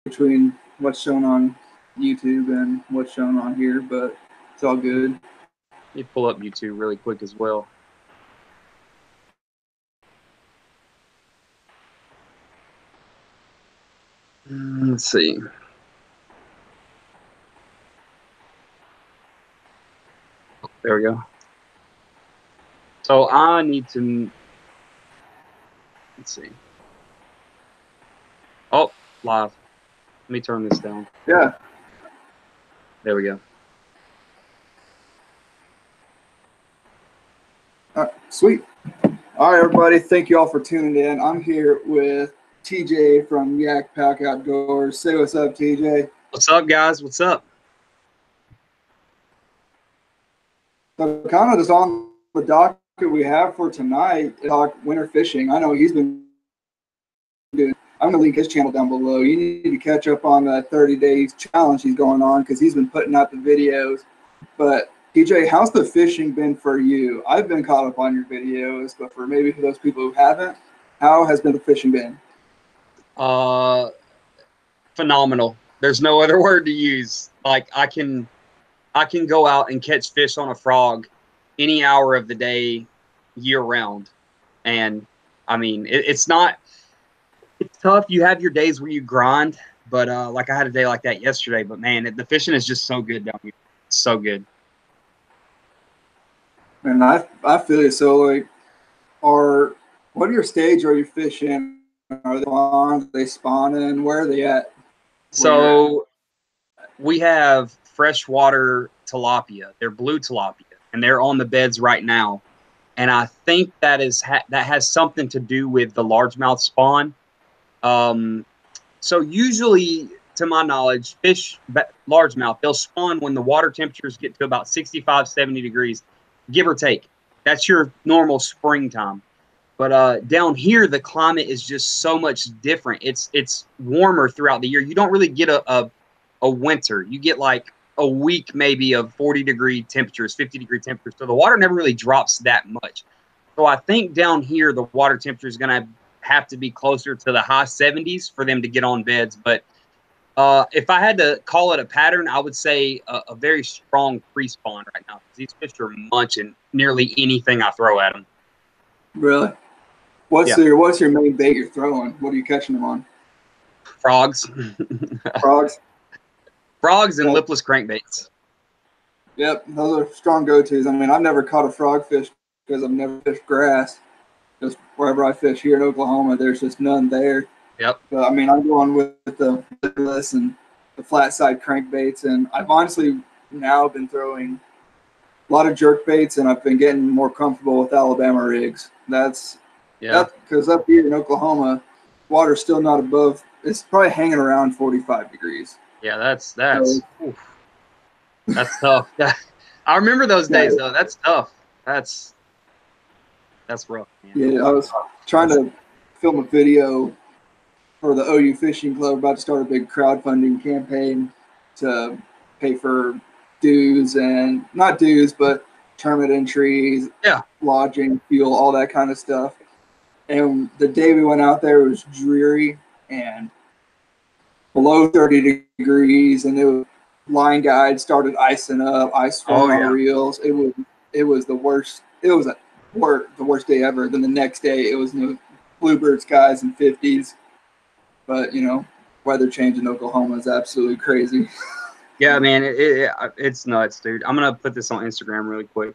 between what's shown on YouTube and what's shown on here, but it's all good. Let me pull up YouTube really quick as well. Let's see. There we go. So I need to, let's see. Oh, live. Let me turn this down. Yeah. There we go. Sweet. All right, everybody. Thank you all for tuning in. I'm here with TJ from YakPak Outdoors. Say what's up, TJ. What's up, guys? What's up? So kind of just on the docket we have for tonight, talk winter fishing. I know he's been doing. I'm gonna link his channel down below. You need to catch up on the 30 days challenge he's going on because he's been putting out the videos. But TJ, how's the fishing been for you? I've been caught up on your videos, but for those people who haven't, how has the fishing been? Phenomenal. There's no other word to use. Like I can go out and catch fish on a frog any hour of the day, year round. And I mean, it's tough. You have your days where you grind, but like I had a day like that yesterday. But man, the fishing is just so good down here. It's so good. And I feel it. So like, what are your stage are you fishing? Are they on? Are they spawning? Where are they at? So we have freshwater tilapia. They're blue tilapia, and they're on the beds right now. And I think that has something to do with the largemouth spawn. So usually, to my knowledge, fish largemouth, they'll spawn when the water temperatures get to about 65, 70 degrees, give or take. That's your normal springtime. But down here, the climate is just so much different. It's warmer throughout the year. You don't really get a winter. You get like a week maybe of 40-degree temperatures, 50-degree temperatures. So the water never really drops that much. So I think down here, the water temperature is going to have to be closer to the high 70s for them to get on beds. But if I had to call it a pattern, I would say a very strong pre-spawn right now. These fish are munching nearly anything I throw at them. Really? What's your main bait you're throwing? What are you catching them on? Frogs. Frogs? Frogs and lipless crankbaits. Yep, those are strong go-tos. I mean, I've never caught a frogfish because I've never fished grass. Just wherever I fish here in Oklahoma, there's just none there. Yep. But I mean, I'm going with the lipless and the flat side crankbaits, and I've honestly now been throwing a lot of jerk baits, and I've been getting more comfortable with Alabama rigs. That's because up here in Oklahoma, water's still not above. It's probably hanging around 45 degrees. Yeah, that's tough. I remember those days though. That's tough. That's rough, man. Yeah, I was trying to film a video for the OU Fishing Club, about to start a big crowdfunding campaign to pay for dues and not dues, but tournament entries, lodging, fuel, all that kind of stuff. And the day we went out there, it was dreary and below 30 degrees, and the line guide started icing up, ice falling on reels. It was the worst. It was the worst day ever. Then the next day, it was bluebird skies and 50s. But weather change in Oklahoma is absolutely crazy. Yeah, man, it's nuts, dude. I'm gonna put this on Instagram really quick.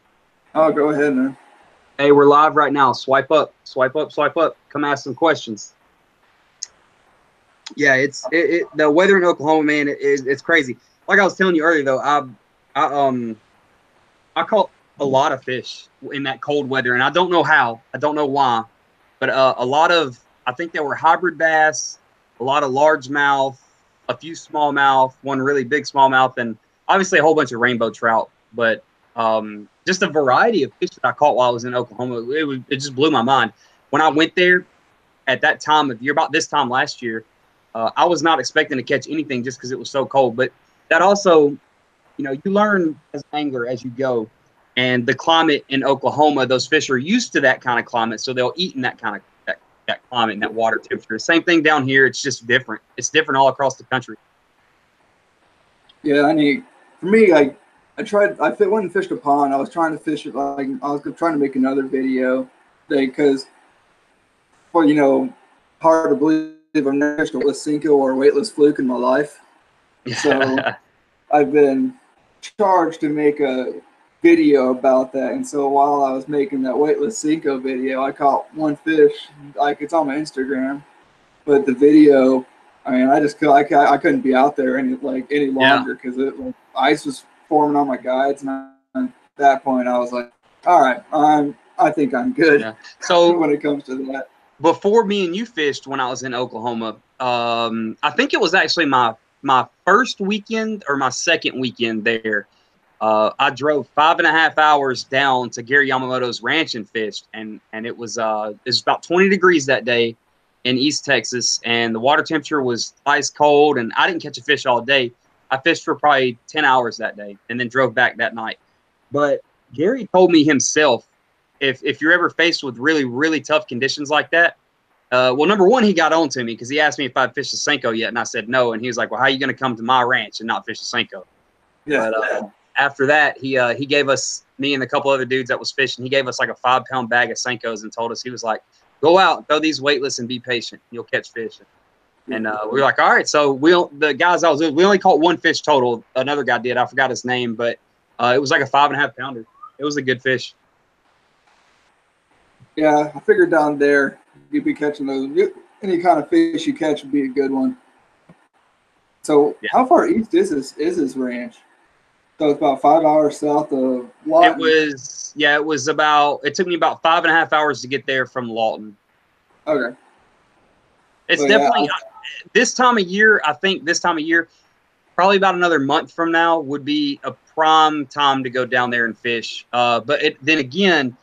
Oh, go ahead, man. Hey, we're live right now. Swipe up, swipe up, swipe up. Come ask some questions. Yeah, the weather in Oklahoma, man, it's crazy. Like I was telling you earlier, though, I caught a lot of fish in that cold weather, and I don't know how, I don't know why, but a lot of, I think there were hybrid bass, a lot of largemouth, a few smallmouth, one really big smallmouth, and obviously a whole bunch of rainbow trout. But just a variety of fish that I caught while I was in Oklahoma. It just blew my mind. When I went there at that time of year, about this time last year, I was not expecting to catch anything just because it was so cold. But that also, you learn as an angler as you go. And the climate in Oklahoma, those fish are used to that kind of climate, so they'll eat in that kind of that climate and that water temperature. Same thing down here. It's just different. It's different all across the country. Yeah, I mean, for me, I went and fished a pond. I was trying to fish it, like, I was trying to make another video because, well, you know, hard to believe I've never fished a weightless Cinco or a weightless fluke in my life. So I've been charged to make a video about that. And so while I was making that weightless Cinco video, I caught one fish. Like, it's on my Instagram, but the video, I mean, I couldn't be out there any longer because ice was forming on my guides, and at that point I was like, all right, I think I'm good. Yeah. So when it comes to that, before me and you fished when I was in Oklahoma, I think it was actually my first weekend or my second weekend there. I drove 5.5 hours down to Gary Yamamoto's ranch and fished, and it was about 20 degrees that day in East Texas, and the water temperature was ice cold, and I didn't catch a fish all day. I fished for probably 10 hours that day and then drove back that night. But Gary told me himself, if you're ever faced with really, really tough conditions like that, well, number one, he got on to me because he asked me if I'd fished a Senko yet, and I said no. And he was like, well, how are you going to come to my ranch and not fish a Senko? Yeah. But after that, he gave us, me and a couple other dudes that was fishing, he gave us like a 5-pound bag of Senkos and told us, he was like, go out, throw these weightless and be patient. You'll catch fish. And we were like, all right. So the guys I was with, we only caught one fish total. Another guy did. I forgot his name, but it was like a 5.5 pounder. It was a good fish. Yeah, I figured down there you'd be catching those. Any kind of fish you catch would be a good one. So how far east is this ranch? So it's about 5 hours south of Lawton. It took me about 5.5 hours to get there from Lawton. Okay. It's definitely this time of year. I think this time of year, probably about another month from now, would be a prime time to go down there and fish. But then again,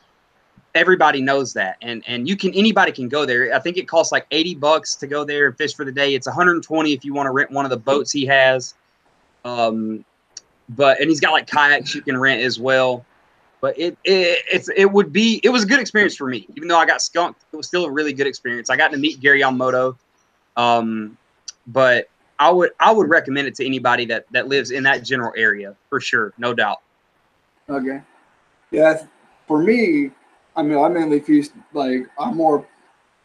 everybody knows that, and anybody can go there. I think it costs like $80 to go there and fish for the day. It's $120 if you want to rent one of the boats he has. And he's got like kayaks you can rent as well. But it was a good experience for me. Even though I got skunked, it was still a really good experience. I got to meet Gary Yamamoto. But I would recommend it to anybody that lives in that general area for sure, no doubt. Okay. Yeah, for me, I mean, I mainly fish, like, I'm more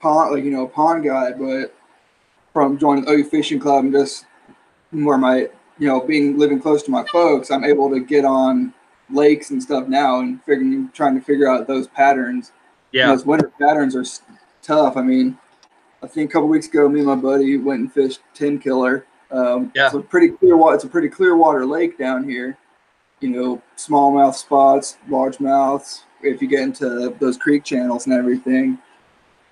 pond, pond guy, but from joining the OU Fishing Club and just where my, living close to my folks, I'm able to get on lakes and stuff now and trying to figure out those patterns. Yeah. Those winter patterns are tough. I mean, I think a couple weeks ago, me and my buddy went and fished 10 Killer. It's a pretty clear water. It's a pretty clear water lake down here. Smallmouth spots, largemouths, if you get into those creek channels and everything.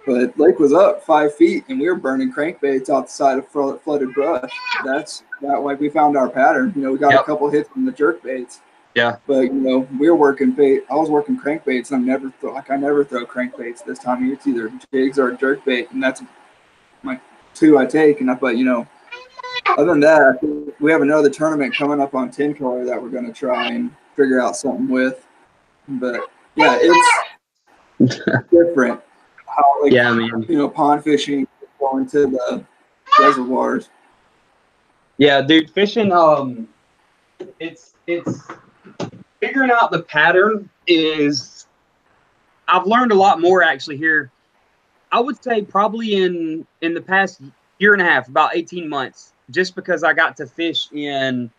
But lake was up 5 feet, and we were burning crankbaits out the side of flooded brush. That's that way we found our pattern. We got a couple hits from the jerk baits. Yeah. But we were working bait. I was working crankbaits, and I never throw crankbaits this time of year. It's either jigs or a jerk bait, and that's my two I take. But other than that, I think we have another tournament coming up on 10 Killer that we're going to try and figure out something with. But yeah, it's different. How pond fishing going to the reservoirs. Yeah, dude, fishing. It's figuring out the pattern is. I've learned a lot more actually here. I would say probably in the past year and a half, about 18 months, just because I got to fish in,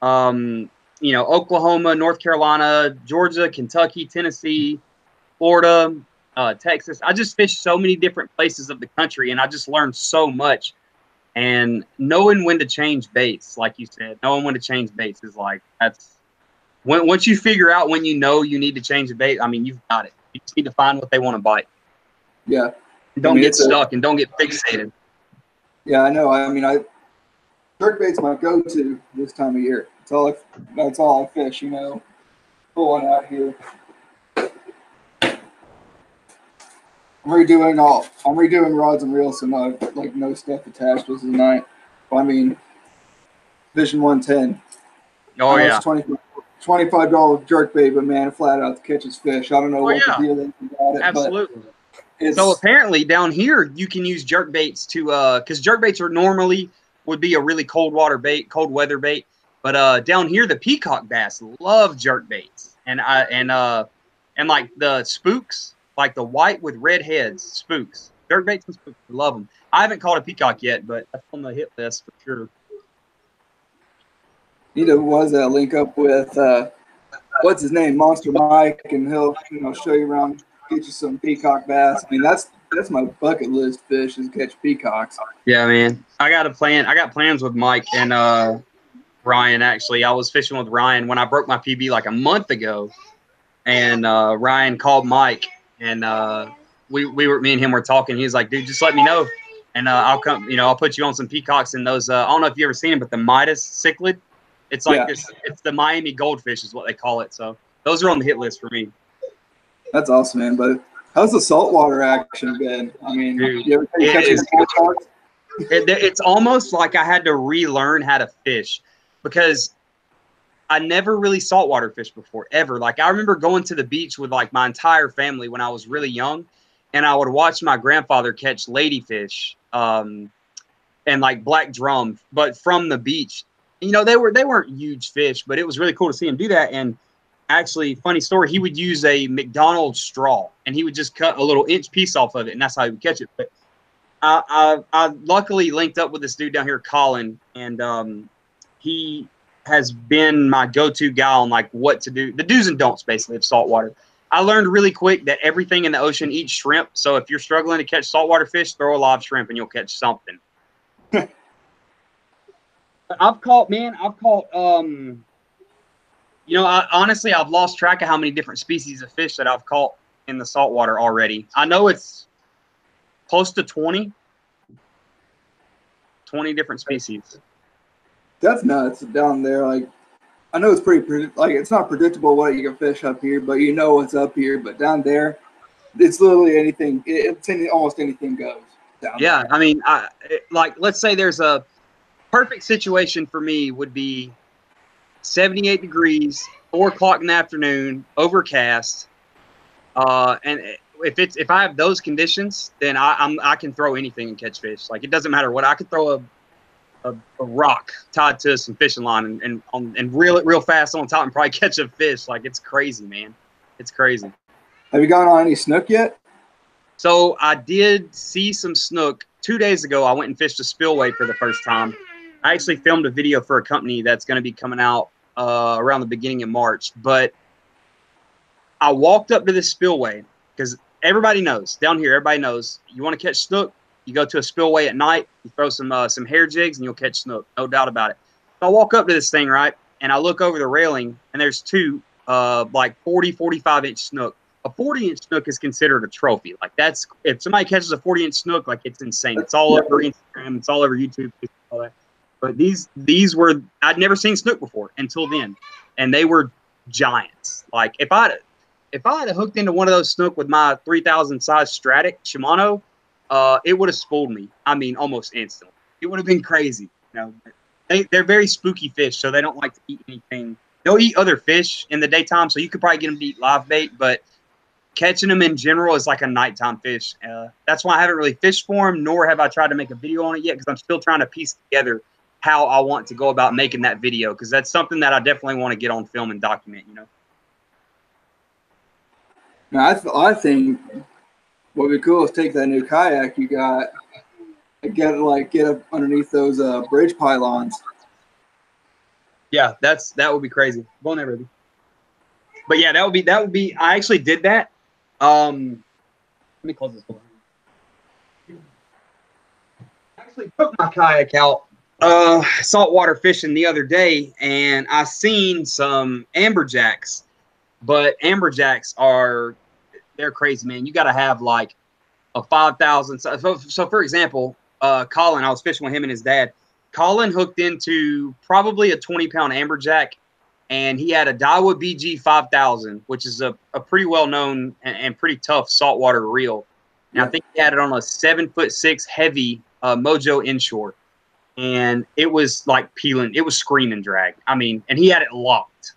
Oklahoma, North Carolina, Georgia, Kentucky, Tennessee, Florida, Texas. I just fished so many different places of the country, and I just learned so much. And knowing when to change baits, like you said, knowing when to change baits is that's once you figure out when you need to change the bait. I mean, you've got it. You just need to find what they want to bite. Yeah. Don't get stuck and don't get fixated. Yeah, I know. I mean, jerk bait's my go-to this time of year. That's all I fish. Pull one out here. I'm redoing rods and reels, so no stuff attached was tonight. Well, I mean, Vision 110. Oh yeah. $25 jerk bait, but man, flat out catches fish. I don't know what the deal is about it. Absolutely. So apparently down here you can use jerk baits to because jerk baits are normally would be a really cold water bait, cold weather bait. But down here the peacock bass love jerk baits. And like the spooks, like the white with red heads, spooks. Jerk baits and spooks, love them. I haven't caught a peacock yet, but that's on the hit list for sure. You know, was that link up with what's his name, Monster Mike, and he'll show you around, get you some peacock bass. I mean, that's my bucket list fish is catch peacocks. Yeah, man. I got a plan. I got plans with Mike and Ryan. Actually, I was fishing with Ryan when I broke my PB like a month ago, and Ryan called Mike, and me and him were talking. He's like, dude, just let me know, and I'll come. I'll put you on some peacocks and those. I don't know if you ever seen them, but the Midas cichlid. It's like this. It's the Miami goldfish is what they call it. So those are on the hit list for me. That's awesome, man. But how's the saltwater action been? I mean, dude, you ever catch any peacocks? It's almost like I had to relearn how to fish because I never really saltwater fished before, ever. Like, I remember going to the beach with, like, my entire family when I was really young, and I would watch my grandfather catch ladyfish and, like, black drum, but from the beach. They weren't huge fish, but it was really cool to see him do that. And actually, funny story, he would use a McDonald's straw, and he would just cut a little inch piece off of it, and that's how he would catch it. But I luckily linked up with this dude down here, Colin, and he has been my go-to guy on like what to do, the do's and don'ts basically of saltwater. I learned really quick that everything in the ocean eats shrimp. So if you're struggling to catch saltwater fish, throw a live shrimp and you'll catch something. I've caught, honestly, I've lost track of how many different species of fish that I've caught in the saltwater already. I know it's close to 20 different species. That's nuts down there. Like, I know it's it's not predictable what you can fish up here, but you know what's up here. But down there, it's literally anything. Almost anything goes down there. Yeah, I mean, like, let's say there's a perfect situation for me would be 78 degrees, 4 o'clock in the afternoon, overcast, and if I have those conditions, then I can throw anything and catch fish. Like, it doesn't matter what. I could throw a rock tied to some fishing line and reel it real fast on top and probably catch a fish. Like, it's crazy, man. It's crazy. Have you gone on any snook yet? So I did see some snook 2 days ago. I went and fished a spillway for the first time. I actually filmed a video for a company that's going to be coming out around the beginning of March. But I walked up to this spillway because everybody knows down here. Everybody knows you want to catch snook. You go to a spillway at night. You throw some hair jigs and you'll catch snook. No doubt about it. So I walk up to this thing, right, and I look over the railing and there's two like 40, 45-inch snook. A 40-inch snook is considered a trophy. Like, that's, if somebody catches a 40-inch snook, like, it's insane. It's all over Instagram. It's all over YouTube. All that. But these were, I'd never seen snook before until then, and they were giants. Like, if I had hooked into one of those snook with my 3,000 size Stratic Shimano, it would have spooled me. I mean, almost instantly. It would have been crazy. They're very spooky fish, so they don't like to eat anything. They'll eat other fish in the daytime, so you could probably get them to eat live bait, but catching them in general is like a nighttime fish. That's why I haven't really fished for them, nor have I tried to make a video on it yet, because I'm still trying to piece together how I want to go about making that video, because that's something that I definitely want to get on film and document, Now, I think what would be cool is take that new kayak you got and get up underneath those bridge pylons. Yeah, that would be crazy. Go on there, baby. But yeah, that would be. I actually did that. Let me close this door. I actually took my kayak out saltwater fishing the other day, and I seen some amberjacks. But amberjacks they're crazy, man. You got to have like a 5,000. So for example, Colin, I was fishing with him and his dad. Colin hooked into probably a 20-pound amberjack, and he had a Daiwa BG 5000, which is a pretty well-known and pretty tough saltwater reel. And I think he had it on a 7'6" heavy Mojo inshore, and it was like peeling. It was screaming drag. I mean, and he had it locked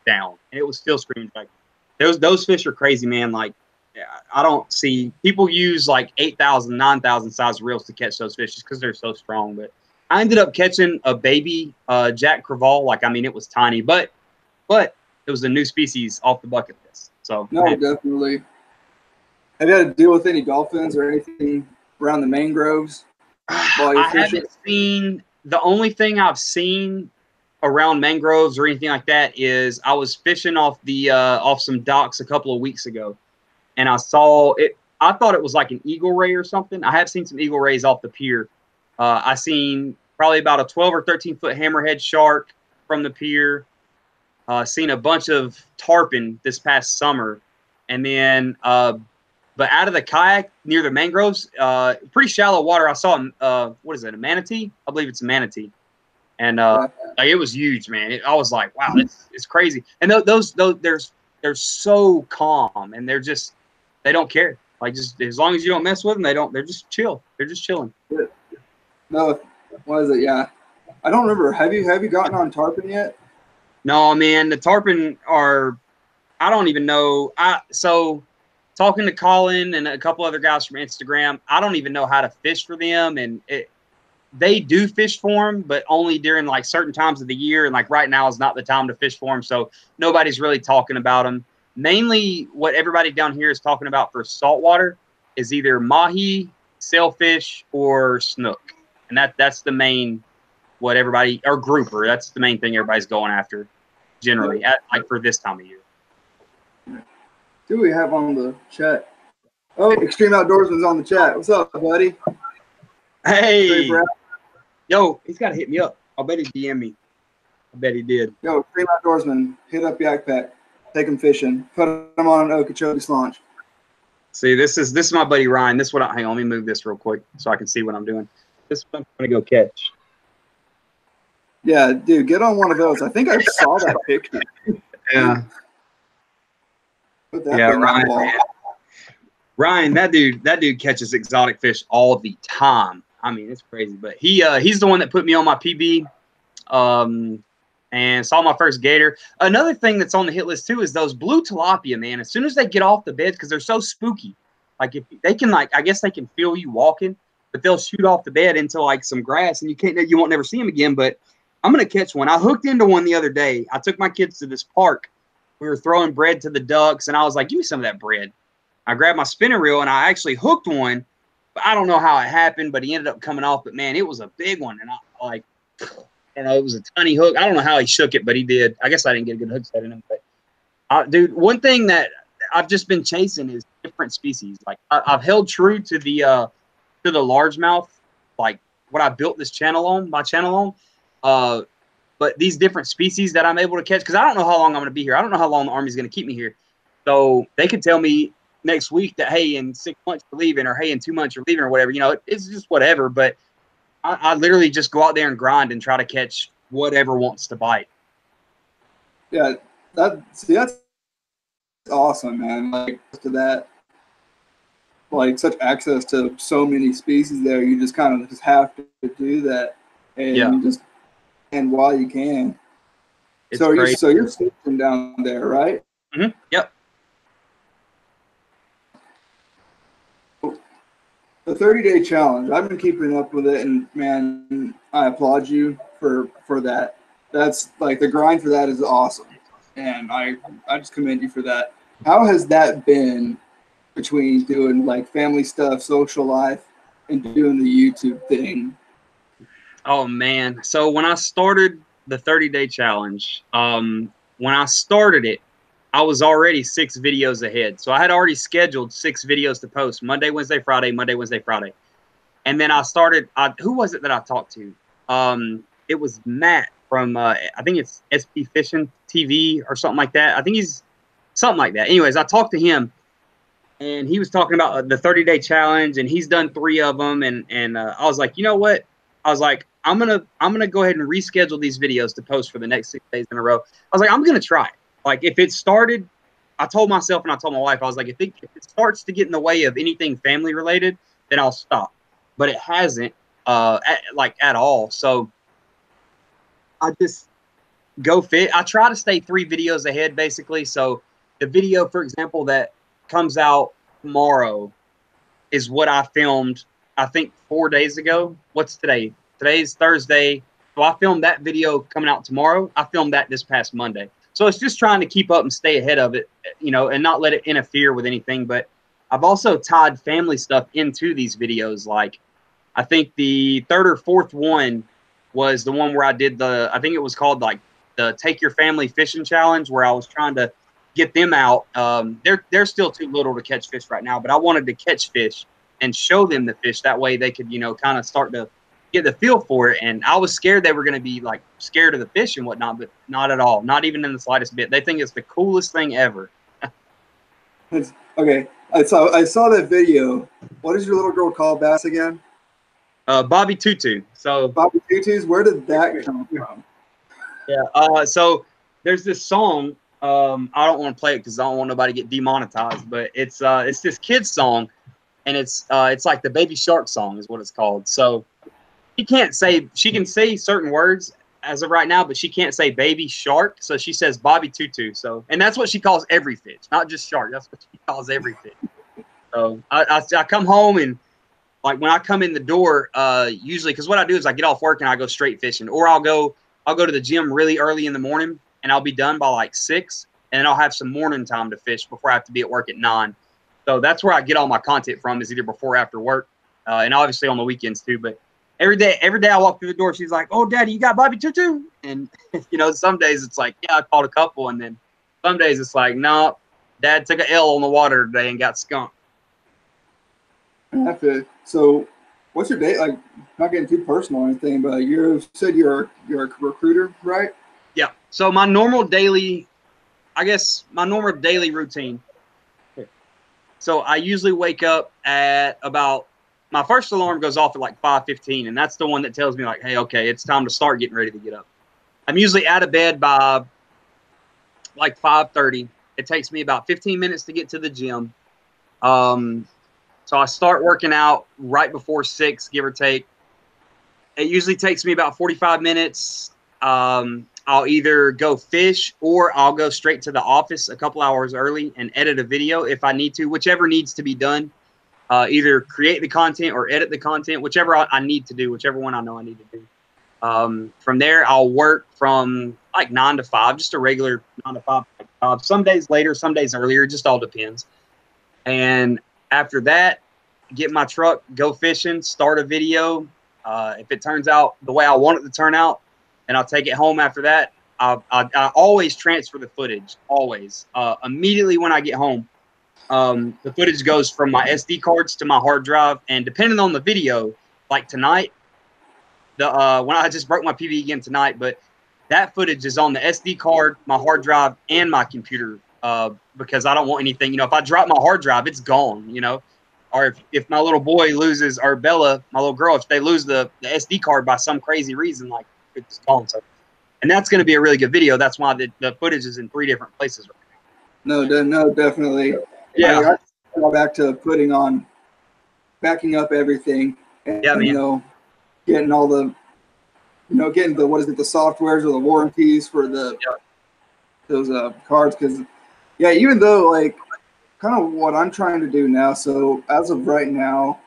down, and it was still screaming drag. Those fish are crazy, man. Like, I don't see people use like 8,000, 9,000 size reels to catch those fish just because they're so strong. But I ended up catching a baby Jack Crevalle. Like, I mean, it was tiny, but it was a new species off the bucket list. So no, definitely. Have you had to deal with any dolphins or anything around the mangroves while you're I fishing? haven't seen, the only thing I've seen around mangroves or anything like that is I was fishing off the off some docks a couple of weeks ago, and I saw it. I thought it was like an eagle ray or something. I have seen some eagle rays off the pier. I seen probably about a 12 or 13 foot hammerhead shark from the pier. Seen a bunch of tarpon this past summer, and then but out of the kayak near the mangroves, pretty shallow water, I saw what is it, a manatee? I believe it's a manatee, and like, it was huge, man. I was like, wow, it's crazy. And those they're so calm, and they don't care. Like, just as long as you don't mess with them, they're just chill. They're just chilling. No, what is it? Yeah, I don't remember. Have you gotten on tarpon yet? No, man, the tarpon are, I don't even know. So talking to Colin and a couple other guys from Instagram, I don't even know how to fish for them. And they do fish for them, but only during like certain times of the year. And like right now is not the time to fish for them. So nobody's really talking about them. Mainly what everybody down here is talking about for saltwater is either mahi, sailfish, or snook. And that's the main, what everybody, or grouper, that's the main thing everybody's going after generally, like for this time of year. Who do we have on the chat? Oh, Extreme Outdoorsman's on the chat. What's up, buddy? Hey, yo, he's got to hit me up. I'll bet he DM'd me. I bet he did. Yo, Extreme Outdoorsman, hit up YakPak. Take him fishing. Put him on an Okeechobee launch. See, this is my buddy Ryan. This is what hang on, let me move this real quick so I can see what I'm doing. This is what I'm gonna go catch. Yeah, dude, get on one of those. I think I saw that picture. Yeah. Yeah, Ryan, that dude catches exotic fish all the time. I mean, it's crazy. But he's the one that put me on my PB, and saw my first gator. Another thing that's on the hit list too is those blue tilapia, man. As soon as they get off the beds, because they're so spooky, like if they can, like, I guess they can feel you walking, but they'll shoot off the bed into like some grass, and you won't never see them again. But I'm gonna catch one. I hooked into one the other day. I took my kids to this park. We were throwing bread to the ducks, and I was like, give me some of that bread. I grabbed my spinning reel, and I actually hooked one, but I don't know how it happened, but he ended up coming off. But, man, it was a big one, and it was a tiny hook. I don't know how he shook it, but he did. I guess I didn't get a good hook set in him. But, dude, one thing that I've just been chasing is different species. Like, I've held true to the largemouth, like what I built my channel on. But these different species that I'm able to catch, because I don't know how long I'm going to be here. I don't know how long the Army's going to keep me here. So they could tell me next week that, hey, in 6 months you're leaving, or hey, in 2 months you're leaving, or whatever. You know, it's just whatever. But I literally just go out there and grind and try to catch whatever wants to bite. Yeah, that's awesome, man. Like, to that, like, such access to so many species there, you just kind of just have to do that, and and while you can. It's so great. You're stationed down there, right? Mm-hmm. Yep. The 30-day challenge. I've been keeping up with it, and man, I applaud you for that. That's like, the grind for that is awesome, and I just commend you for that. How has that been between doing like family stuff, social life, and doing the YouTube thing? Oh, man. So when I started the 30-day challenge, when I started it, I was already 6 videos ahead. So I had already scheduled 6 videos to post Monday, Wednesday, Friday, Monday, Wednesday, Friday. And then I started, who was it that I talked to? It was Matt from, I think it's SP Fishing TV or something like that. I think he's something like that. Anyways, I talked to him, and he was talking about the 30-day challenge, and he's done 3 of them. And I was like, you know what? I was like, I'm gonna go ahead and reschedule these videos to post for the next 6 days in a row. I was like, I'm gonna try it. Like, if it started, I told myself and I told my wife, I was like, if it starts to get in the way of anything family related, then I'll stop. But it hasn't, at all. So I just go fit. I try to stay 3 videos ahead, basically. So the video, for example, that comes out tomorrow is what I filmed, I think 4 days ago. What's today? Today's Thursday. So I filmed that video coming out tomorrow. I filmed that this past Monday. So it's just trying to keep up and stay ahead of it, you know, and not let it interfere with anything. But I've also tied family stuff into these videos. Like, I think the third or fourth one was the one where I did I think it was called like the Take Your Family Fishing Challenge, where I was trying to get them out. They're still too little to catch fish right now, but I wanted to catch fish and show them the fish. That way they could, you know, kind of start to get the feel for it. And I was scared they were going to be like scared of the fish and whatnot, but not at all. Not even in the slightest bit. They think it's the coolest thing ever. Okay. I saw that video. What is your little girl call bass again? Bobby Tutu. So Bobby Tutus, where did that come from? Yeah. So there's this song. I don't want to play it because I don't want nobody to get demonetized. But it's this kid's song, and it's like the Baby Shark song is what it's called. So she can say certain words as of right now, but she can't say baby shark. So she says Bobby Tutu. So, and that's what she calls every fish, not just shark. That's what she calls every fish. So I come home, and like when I come in the door, usually, because what I do is I get off work and I go straight fishing, or I'll go to the gym really early in the morning, and I'll be done by like 6, and then I'll have some morning time to fish before I have to be at work at 9. So that's where I get all my content from, is either before or after work, and obviously on the weekends too. But every day I walk through the door, she's like, "Oh, Daddy, you got Bobby Tutu?" And you know, some days it's like, "Yeah, I caught a couple," and then some days it's like, "No, Dad took an L on the water today and got skunked." So, what's your day like? Not getting too personal or anything, but you said you're a recruiter, right? Yeah. So my normal daily routine. So I usually wake up at about, my first alarm goes off at like 5:15, and that's the one that tells me like, hey, okay, it's time to start getting ready to get up. I'm usually out of bed by like 5:30. It takes me about 15 minutes to get to the gym. So I start working out right before 6, give or take. It usually takes me about 45 minutes. I'll either go fish, or I'll go straight to the office a couple hours early and edit a video if I need to, whichever needs to be done. Either create the content or edit the content, whichever I need to do, whichever one I know I need to do. From there, I'll work from like 9 to 5, just a regular 9 to 5 job. Some days later, some days earlier, just all depends. And after that, get my truck, go fishing, start a video. If it turns out the way I want it to turn out, and I'll take it home after that. I always transfer the footage, always. Immediately when I get home, the footage goes from my SD cards to my hard drive, and depending on the video, like tonight, when I just broke my PV again tonight, but that footage is on the SD card, my hard drive, and my computer, because I don't want anything, you know, if I drop my hard drive, it's gone, you know, or if my little boy loses, or Bella, my little girl, if they lose the SD card by some crazy reason, like it's gone. So, and that's going to be a really good video. That's why the footage is in 3 different places right now. No, definitely. Yeah. I go back to backing up everything, and, Yeah, man. you know, getting all the, you know, getting the, what is it, the softwares or the warranties for the those cards, because yeah, even though like kind of what I'm trying to do now. So as of right now,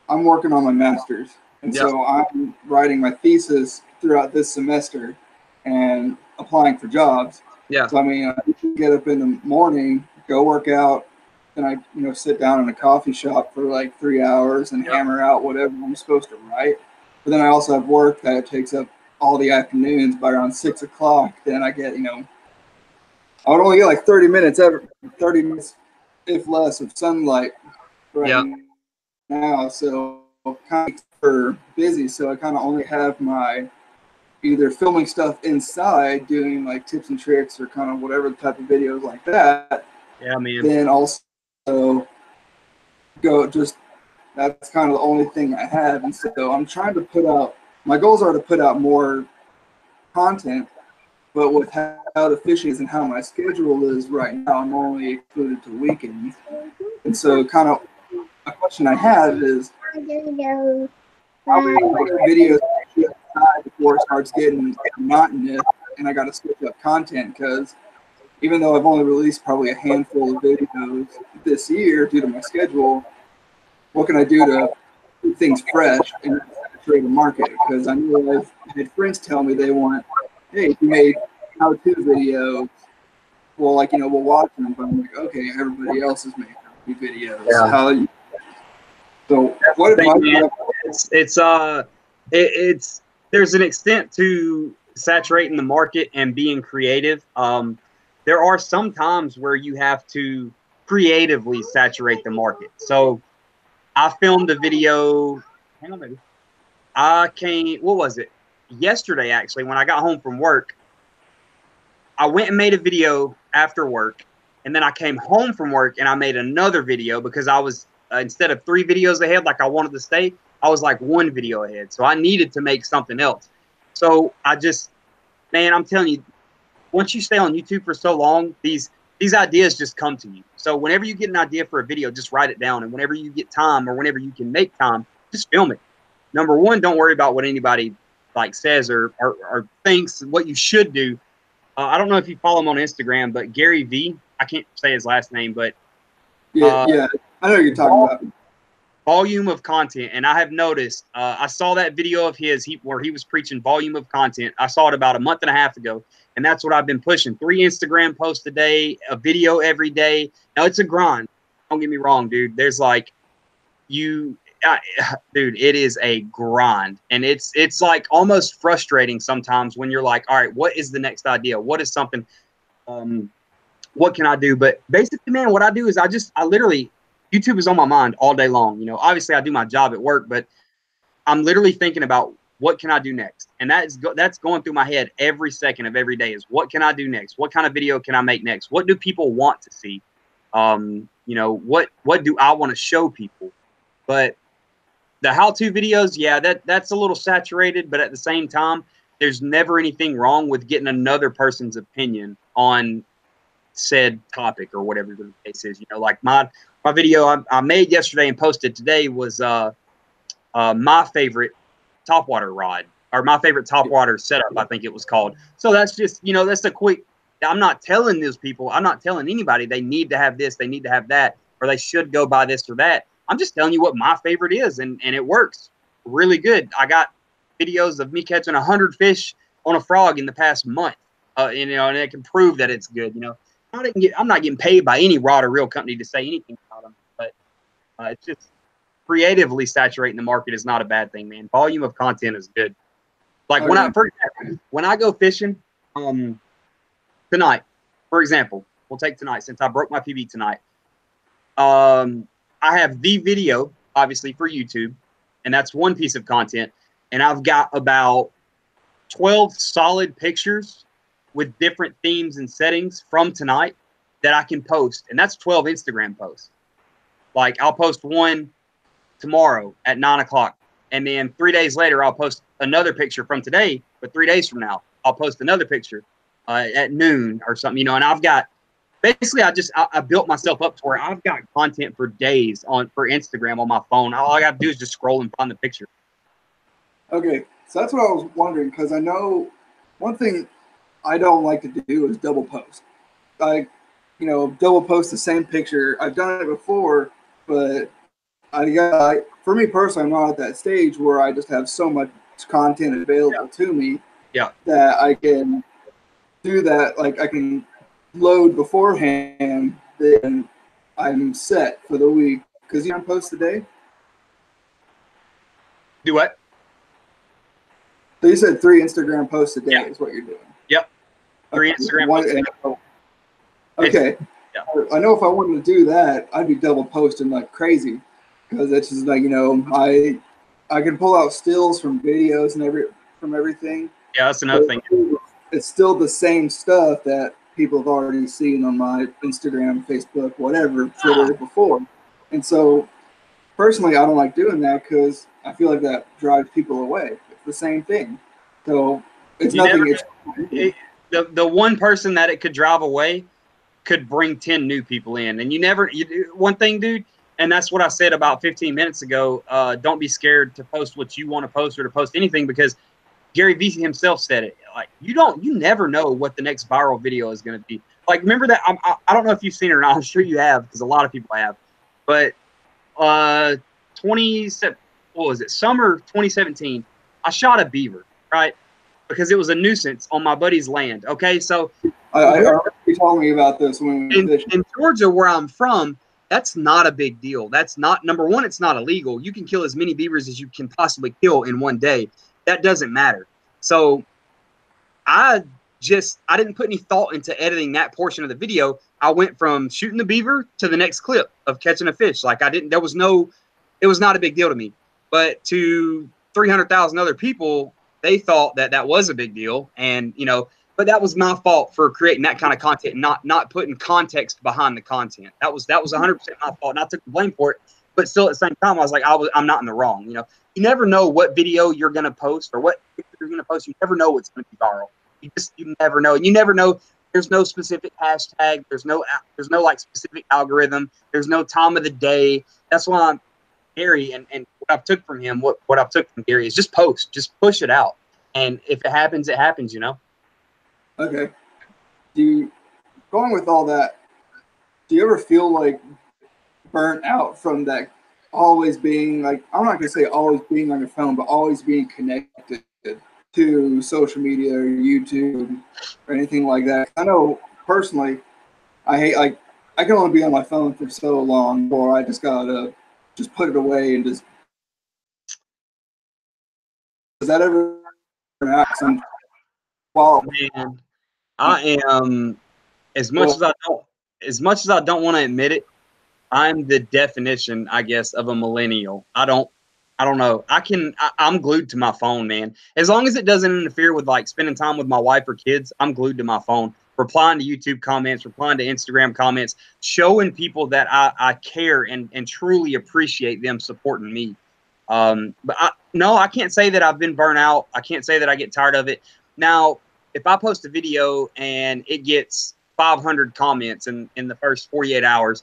I'm working on my master's, and so I'm writing my thesis throughout this semester and applying for jobs. Yeah. So I mean, I get up in the morning, go work out, then I, you know, sit down in a coffee shop for like 3 hours and hammer out whatever I'm supposed to write. But then I also have work that takes up all the afternoons. By around 6 o'clock, then I get, you know, I would only get like 30 minutes if less of sunlight now. So kind of super busy. So I kind of only have my either filming stuff inside, doing like tips and tricks or kind of whatever type of videos like that. Yeah, man. Then also that's kind of the only thing I have. And so I'm trying to my goals are to put out more content, but with how the fishing is and how my schedule is right now, I'm only included to weekends. And so kind of a question I have is, how many videos before it starts getting monotonous and I got to switch up content? Because even though I've only released probably a handful of videos this year due to my schedule, what can I do to keep things fresh and saturate the market? Because I know I've had friends tell me they want, hey, if you made how-to videos, well, like, we'll watch them, but I'm like, okay, everybody else is making how-to videos. Yeah. So what advice? It's there's an extent to saturating the market and being creative. There are some times where you have to creatively saturate the market. So I filmed a video. Hang on, baby. What was it? Yesterday, actually, when I got home from work, I went and made a video after work. And then I came home from work and I made another video because I was, instead of 3 videos ahead like I wanted to stay, I was like 1 video ahead. So I needed to make something else. So man, I'm telling you, once you stay on YouTube for so long, these ideas just come to you. So whenever you get an idea for a video, just write it down. And whenever you get time or whenever you can make time, just film it. Number one, don't worry about what anybody like says or thinks what you should do. I don't know if you follow him on Instagram, but Gary V, I can't say his last name, but yeah, I know what you're talking about. Volume of content. And I have noticed, I saw that video of his where he was preaching volume of content. I saw it about a month and a half ago. And that's what I've been pushing. 3 Instagram posts a day, a video every day. Now it's a grind. Don't get me wrong, dude. There's like dude, it is a grind. And it's like almost frustrating sometimes when you're like, all right, what is the next idea? What is something, what can I do? But basically, man, what I do is I literally, YouTube is on my mind all day long. Obviously I do my job at work, but I'm literally thinking about what can I do next? And that's going through my head every second of every day is what can I do next? What kind of video can I make next? What do people want to see? What do I want to show people? But the how-to videos, yeah, that's a little saturated, but at the same time, there's never anything wrong with getting another person's opinion on said topic or whatever the case is. Like my video I made yesterday and posted today was my favorite topwater rod, or my favorite topwater setup, I think it was called. So that's just, that's a quick, I'm not telling anybody they need to have this, they need to have that, or they should go buy this or that. I'm just telling you what my favorite is, and it works really good. I got videos of me catching 100 fish on a frog in the past month, and it can prove that it's good. I'm not getting paid by any rod or reel company to say anything about them, but it's just creatively saturating the market is not a bad thing, man. Volume of content is good. Like when I go fishing, tonight, for example, we'll take tonight since I broke my PB tonight. I have the video, obviously, for YouTube, and that's one piece of content. And I've got about 12 solid pictures with different themes and settings from tonight that I can post. And that's 12 Instagram posts. Like, I'll post one tomorrow at 9 o'clock. And then 3 days later, I'll post another picture from today, but 3 days from now, I'll post another picture at noon or something, and I've got, basically, I built myself up to where I've got content for days for Instagram on my phone. All I got to do is just scroll and find the picture. Okay, so that's what I was wondering, because I know one thing I don't like to do is double post. Double post the same picture. I've done it before, but for me personally, I'm not at that stage where I just have so much content available to me that I can do that. Like, I can load beforehand, then I'm set for the week. Because you don't post today? Do what? So you said 3 Instagram posts a day is what you're doing. Yep. 3 Instagram posts a day. Okay. I know if I wanted to do that, I'd be double posting like crazy. Because it's just like, I can pull out stills from videos and from everything. Yeah, that's another thing. It's still the same stuff that people have already seen on my Instagram, Facebook, whatever, Twitter before. And so, personally, I don't like doing that because I feel like that drives people away. It's the same thing. So, it's nothing. The one person that it could drive away could bring 10 new people in. And one thing, dude, and that's what I said about 15 minutes ago, don't be scared to post what you want to post or to post anything, because Gary Vee himself said it. Like, you never know what the next viral video is going to be. Like, remember that? I don't know if you've seen it or not. I'm sure you have, because a lot of people have. But 27, what was it? Summer 2017. I shot a beaver, right? Because it was a nuisance on my buddy's land. Okay, so I remember you told me about this when we were fishing. in Georgia, where I'm from, that's not a big deal. That's not, number one, it's not illegal. You can kill as many beavers as you can possibly kill in one day. That doesn't matter. So I didn't put any thought into editing that portion of the video. I went from shooting the beaver to the next clip of catching a fish. Like, it was not a big deal to me. But to 300,000 other people, they thought that that was a big deal. And, you know, but that was my fault for creating that kind of content, not putting context behind the content. That was 100% my fault. And I took the blame for it. But still, at the same time, I was like, I'm not in the wrong. You know, you never know what video you're going to post or what picture you're going to post. You never know what's going to be viral. You never know. And you never know. There's no specific hashtag. There's no like specific algorithm. There's no time of the day. That's why I'm Gary, and what I've took from him, what I've took from Gary is just post, just push it out. And if it happens, it happens, you know? Okay. Going with all that, do you ever feel like burnt out from that always being like, I'm not gonna say always being on your phone, but always being connected to social media or YouTube or anything like that? I know personally, I hate, like, I can only be on my phone for so long, or I just gotta just put it away and just. Does that ever happen? Well, Man, I am, as much as I don't want to admit it, I'm the definition, I guess, of a millennial. I don't know. I'm glued to my phone, man. As long as it doesn't interfere with like spending time with my wife or kids, I'm glued to my phone, replying to YouTube comments, replying to Instagram comments, showing people that I care and truly appreciate them supporting me. But no, I can't say that I've been burnt out. I can't say that I get tired of it. Now, if I post a video and it gets 500 comments in the first 48 hours,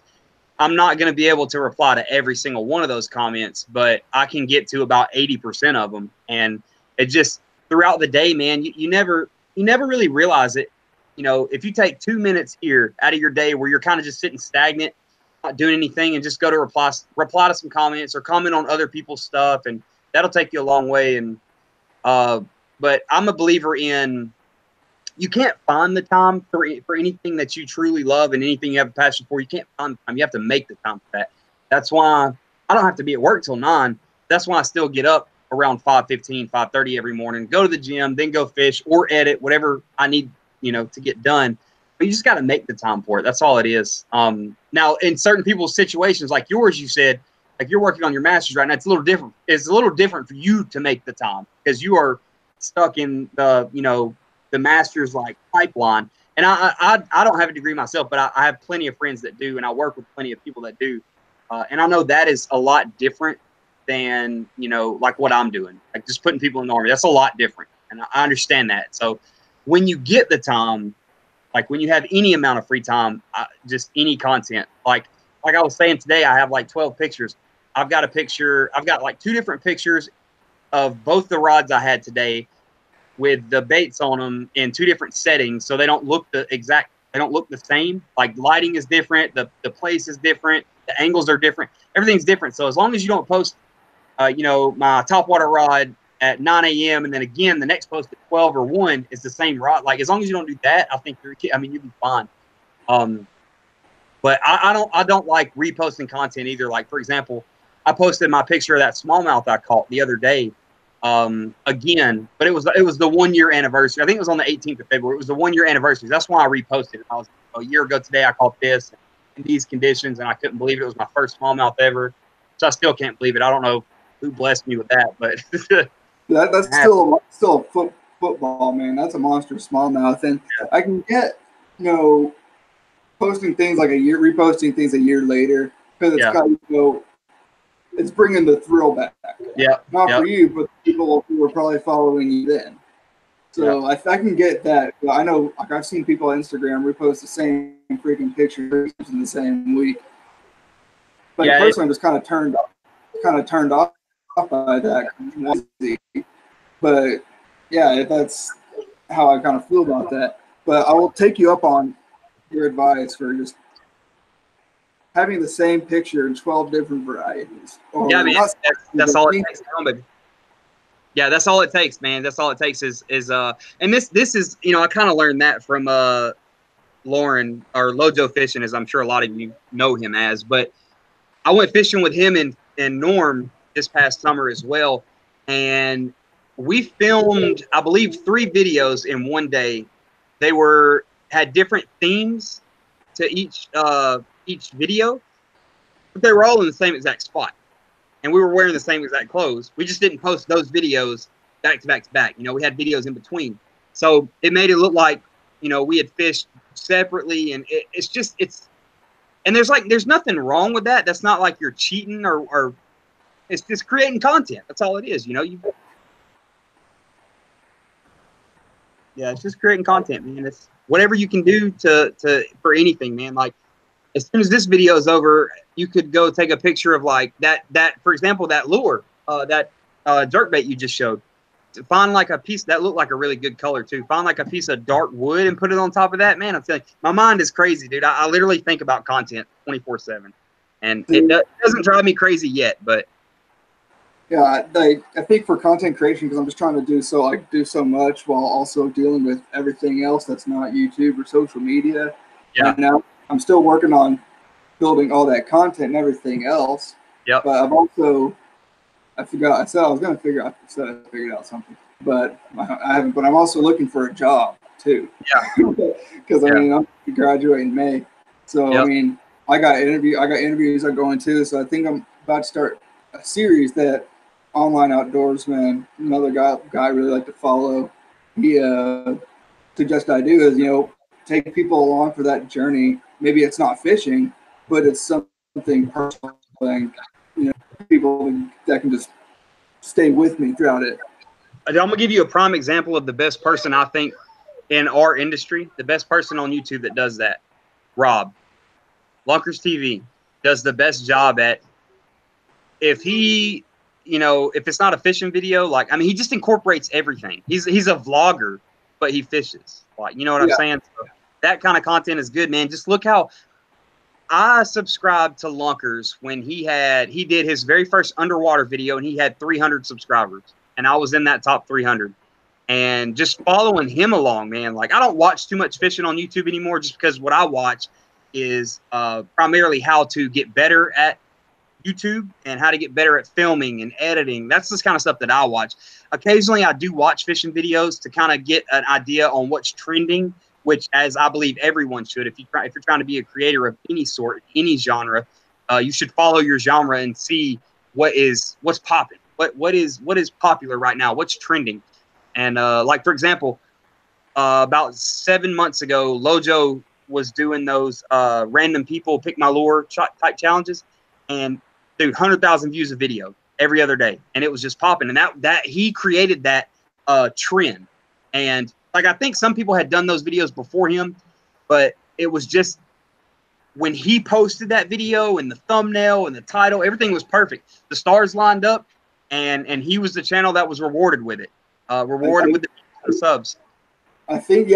I'm not going to be able to reply to every single one of those comments, but I can get to about 80% of them. And it just, throughout the day, man, you never really realize it. You know, if you take 2 minutes here out of your day where you're kind of just sitting stagnant, not doing anything, and just go to reply to some comments or comment on other people's stuff, and that'll take you a long way. And but I'm a believer in, you can't find the time for anything that you truly love and anything you have a passion for. You can't find the time. You have to make the time for that. That's why I don't have to be at work till 9. That's why I still get up around 5:15, 5:30 every morning, go to the gym, then go fish or edit whatever I need, you know, to get done. But you just got to make the time for it. That's all it is. Now, in certain people's situations like yours, you said, like, you're working on your master's right now. It's a little different. It's a little different for you to make the time because you are stuck in the, you know, the master's like pipeline. And I don't have a degree myself, but I have plenty of friends that do, and I work with plenty of people that do. And I know that is a lot different than, you know, like what I'm doing, like just putting people in the army. That's a lot different. And I understand that. So when you get the time, like when you have any amount of free time, just any content, like I was saying today, I have like 12 pictures. I've got like 2 different pictures of both the rods I had today with the baits on them in 2 different settings, so they don't look the same. Like, lighting is different, the place is different, the angles are different, everything's different. So as long as you don't post, you know, my topwater rod at 9 a.m. and then again the next post at 12 or 1 is the same rod, like as long as you don't do that, I think you'll be fine. But I don't like reposting content either. Like, for example, I posted my picture of that smallmouth I caught the other day. Again, but it was the 1 year anniversary. I think it was on the 18th of February. It was the 1 year anniversary. That's why I reposted it. I was, a year ago today, I caught this in these conditions, and I couldn't believe it. It was my first smallmouth ever. So I still can't believe it. I don't know who blessed me with that, but that's still a football, man. That's a monster smallmouth, and I can get, you know, reposting things a year later, because it's kind of, you know, it's bringing the thrill back. Yeah. Not for you, but people who were probably following you then. So I can get that. I know, like, I've seen people on Instagram repost the same freaking pictures in the same week. But personally, I'm just kind of turned off by that. But yeah, if that's how I kind of feel about that. But I will take you up on your advice for just having the same picture in 12 different varieties. Or yeah, man, that's all it takes. Yeah, that's all it takes, man. That's all it takes is and this is, you know, I kind of learned that from Lauren, or Lojo Fishing, as I'm sure a lot of you know him as. But I went fishing with him and Norm this past summer as well, and we filmed, I believe, 3 videos in one day. They had different themes to each video, but they were all in the same exact spot, and we were wearing the same exact clothes. We just didn't post those videos back to back to back. You know, we had videos in between, so it made it look like, you know, we had fished separately, and and there's nothing wrong with that. That's not like you're cheating or it's just creating content. That's all it is. You know, yeah, it's just creating content, man. It's whatever you can do for anything, man. Like, as soon as this video is over, you could go take a picture of like that, for example, that lure, that jerkbait you just showed. Find like a piece that looked like a really good color too. Find like a piece of dark wood and put it on top of that. Man, I'm telling you, my mind is crazy, dude. I literally think about content 24/7, and it doesn't drive me crazy yet, but yeah, I think for content creation, because I'm just trying to do so much while also dealing with everything else that's not YouTube or social media. yeah. And now I'm still working on building all that content and everything else. Yep. But I've also, I forgot, I said I was going to figure out, something, but I haven't. But I'm also looking for a job too. Yeah. Because I mean, I'm graduating in May, so I mean, I got interviews I'm going to. So I think I'm about to start a series that online outdoorsman, another guy I really like to follow. He suggests I do is, you know, take people along for that journey. Maybe it's not fishing, but it's something personal, and, you know, people that can just stay with me throughout it. I'm gonna give you a prime example of the best person I think in our industry, the best person on YouTube that does that. Rob, Lunkers TV, does the best job at, if he, you know, if it's not a fishing video, like, I mean, he just incorporates everything. He's a vlogger, but he fishes. Like, you know what I'm saying? So that kind of content is good, man. Just look how I subscribed to Lunkers when he did his very first underwater video, and he had 300 subscribers, and I was in that top 300. And just following him along, man. Like, I don't watch too much fishing on YouTube anymore, just because what I watch is primarily how to get better at YouTube and how to get better at filming and editing. That's this kind of stuff that I watch. Occasionally, I do watch fishing videos to kind of get an idea on what's trending, which, as I believe everyone should. If you're trying to be a creator of any sort, any genre, you should follow your genre and see what's popping, what is popular right now, what's trending. And like, for example, about 7 months ago, Lojo was doing those random people pick my lure type challenges, and dude, 100,000 views a video every other day, and it was just popping. And that he created that trend. And like, I think some people had done those videos before him, but it was just when he posted that video and the thumbnail and the title, everything was perfect. The stars lined up, and he was the channel that was rewarded with it, with the subs. I think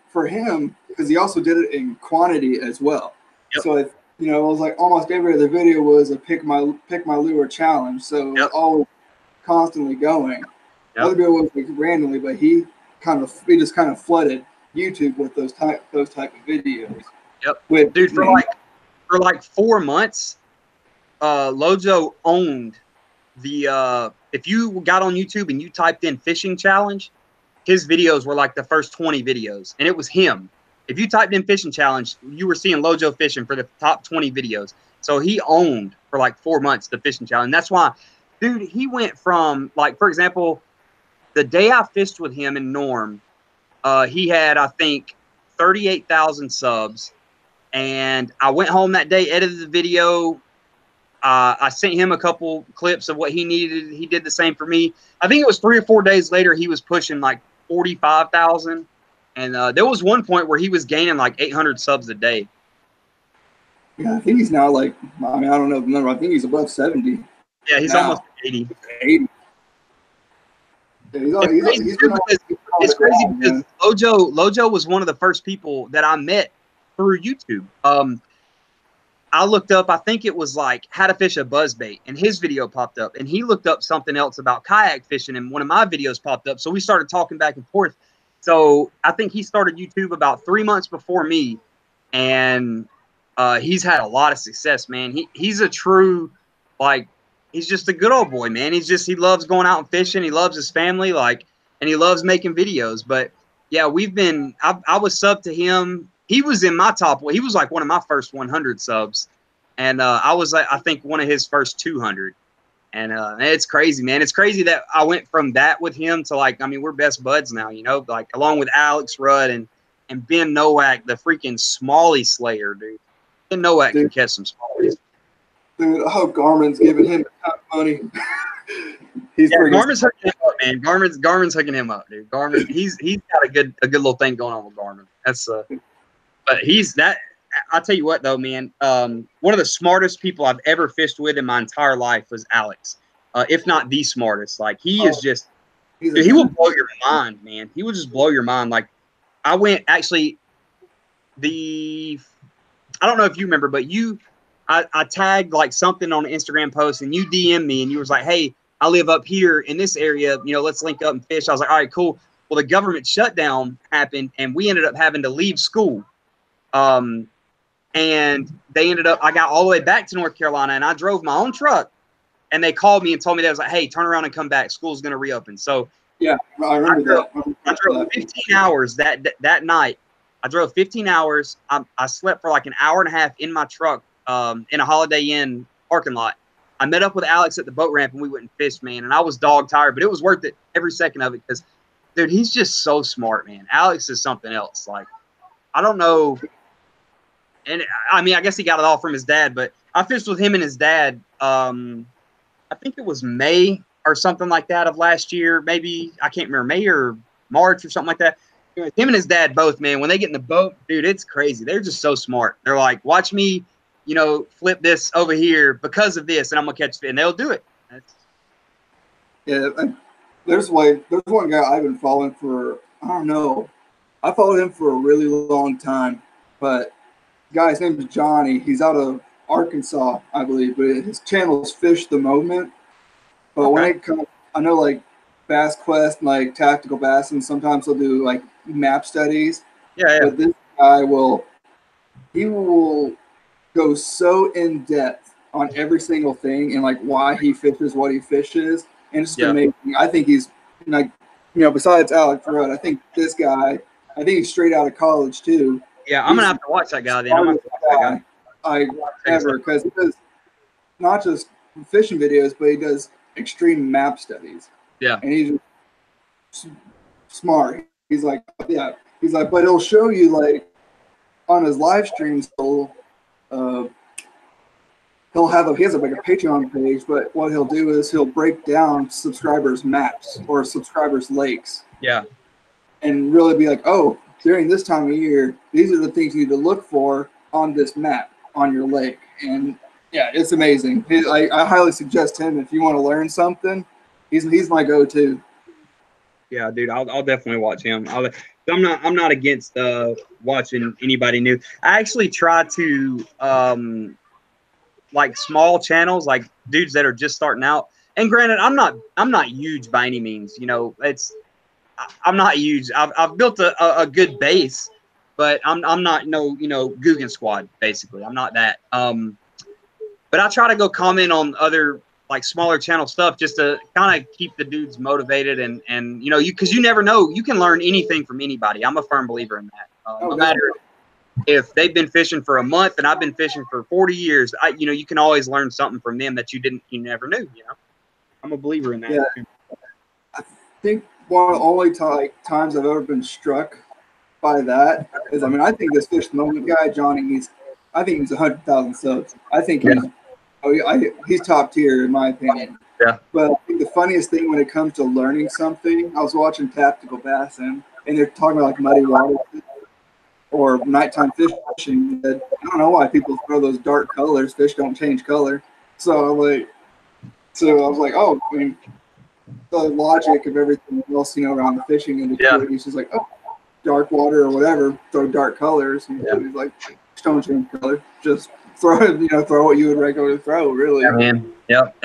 for him, because he also did it in quantity as well. Yep. So it was like almost every other video was a pick my lure challenge. So it was always constantly going. Other video was like randomly, but he just kind of flooded YouTube with those type of videos. Yep. Dude, for like 4 months, Lojo owned the if you got on YouTube and you typed in fishing challenge, his videos were like the first 20 videos, and it was him. If you typed in fishing challenge, you were seeing Lojo fishing for the top 20 videos. So he owned for like 4 months the fishing challenge. And that's why, dude, he went from, like, for example, the day I fished with him and Norm, he had, I think, 38,000 subs. And I went home that day, edited the video. I sent him a couple clips of what he needed. He did the same for me. I think it was 3 or 4 days later, he was pushing like 45,000. And there was one point where he was gaining like 800 subs a day. Yeah, I think he's now like, I mean, I don't know the number. I think he's above 70. Yeah, he's almost 80. 80. Yeah, it's crazy because Lojo was one of the first people that I met through YouTube. I looked up, I think it was like how to fish a buzzbait, and his video popped up, and he looked up something else about kayak fishing, and one of my videos popped up. So we started talking back and forth. So I think he started YouTube about 3 months before me, and he's had a lot of success, man. He's a true, like, he's just a good old boy, man. He loves going out and fishing. He loves his family, like, and he loves making videos. But yeah, I was subbed to him. He was in my top. He was like one of my first 100 subs, and I was like, I think one of his first 200. And it's crazy, man. It's crazy that I went from that with him to, like, I mean, we're best buds now, you know, like, along with Alex Rudd and Ben Nowak, the freaking Smalley Slayer, dude. Ben Nowak can catch some smallies. Dude, I hope Garmin's giving him money. Garmin's hooking him up, man. Garmin's hooking him up, dude. Garmin, he's got a good little thing going on with Garmin. That's but he's that. I'll tell you what, though, man. One of the smartest people I've ever fished with in my entire life was Alex, if not the smartest. Like, he is just, dude, he will blow your mind, man. He will just blow your mind. Like, I went actually I don't know if you remember, but I tagged like something on an Instagram post, and you DM'd me, and you was like, "Hey, I live up here in this area. You know, let's link up and fish." I was like, "All right, cool." Well, the government shutdown happened, and we ended up having to leave school. And they ended up, I got all the way back to North Carolina, and I drove my own truck, and they called me and told me that. I was like, "Hey, turn around and come back. School's going to reopen." So yeah, I remember that. I drove 15 hours that night. I drove 15 hours. I slept for like an hour and a half in my truck in a Holiday Inn parking lot. I met up with Alex at the boat ramp, and we went and fished, man. And I was dog tired, but it was worth it, every second of it, because, dude, he's just so smart, man. Alex is something else. Like, I don't know. And I mean, I guess he got it all from his dad, but I fished with him and his dad. I think it was May or something like that of last year. Maybe, I can't remember, May or March or something like that. Him and his dad both, man, when they get in the boat, dude, it's crazy. They're just so smart. They're like, "Watch me, you know, flip this over here because of this, and I'm gonna catch it," and they'll do it. Yeah, there's one guy I've been following for, I don't know, I followed him for a really long time, but the guy's name is Johnny. He's out of Arkansas, I believe, but his channel is Fish the Moment. But when it comes, I know, like, Bass Quest and like Tactical Bass, and sometimes they'll do like map studies. Yeah. But this guy will go so in depth on every single thing and like why he fishes what he fishes, and it's just amazing. I think he's, like, you know, besides Alex Rudd, I think this guy, I think he's straight out of college too. Yeah, I'm gonna have to watch that guy then. I'm gonna have to watch that guy. Because he does not just fishing videos, but he does extreme map studies. Yeah. And he's just smart. He's like, but he'll show you, like, on his live streams, he has like a Patreon page, but what he'll do is he'll break down subscribers' maps or subscribers' lakes. Yeah. And really be like, oh, during this time of year, these are the things you need to look for on this map on your lake. And yeah, it's amazing. I highly suggest him if you want to learn something. He's my go-to. Yeah, dude, I'll definitely watch him. I'm not against watching anybody new. I actually try to like small channels, like dudes that are just starting out. And granted, I'm not huge by any means. You know, I'm not huge. I've built a good base, but I'm not Guggen Squad, basically. I'm not that. But I try to go comment on other, like, smaller channel stuff just to kind of keep the dudes motivated, and you know, because you never know, you can learn anything from anybody. I'm a firm believer in that. No matter if they've been fishing for a month and I've been fishing for 40 years, you can always learn something from them that you never knew. You know, I'm a believer in that. Yeah. I think one of the only times I've ever been struck by that is, I mean, I think this Fish the Moment guy, Johnny, I think he's 100,000 subs. I think he's top tier in my opinion. Yeah. But I think the funniest thing when it comes to learning something, I was watching Tactical Bass, and they're talking about like muddy water or nighttime fishing. I don't know why people throw those dark colors. Fish don't change color. So I was like, oh, I mean, the logic of everything else, around the fishing industry. He's just like, oh, dark water or whatever, throw dark colors. And he's like, don't change color. Just throw it, throw what you would regularly throw, really. Yeah, man. Yep.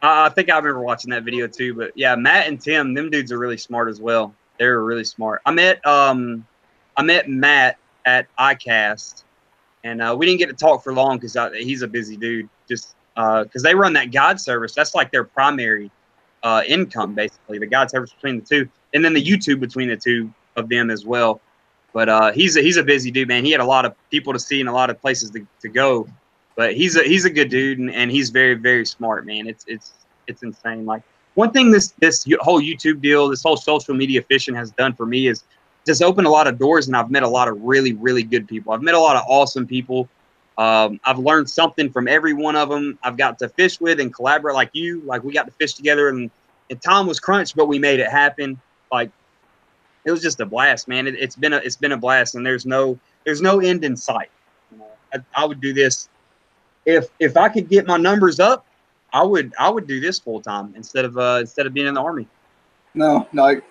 I think I remember watching that video too. But yeah, Matt and Tim, them dudes are really smart as well. They're really smart. I met Matt at iCast, and we didn't get to talk for long because he's a busy dude. Just because they run that guide service, that's like their primary income, basically, the guide service between the two, and then the YouTube between the two of them as well. But he's a busy dude, man. He had a lot of people to see and a lot of places to go. But he's a good dude, and he's very, very smart, man. It's insane. Like, one thing this whole YouTube deal, this whole social media fishing has done for me is just opened a lot of doors, and I've met a lot of really, really good people. I've met a lot of awesome people. I've learned something from every one of them. I've got to fish with and collaborate like you. Like, we got to fish together, and time was crunched, but we made it happen. Like, it was just a blast, man. It's been a blast, and there's no end in sight. I would do this if I could get my numbers up. I would do this full time instead of being in the Army. No, I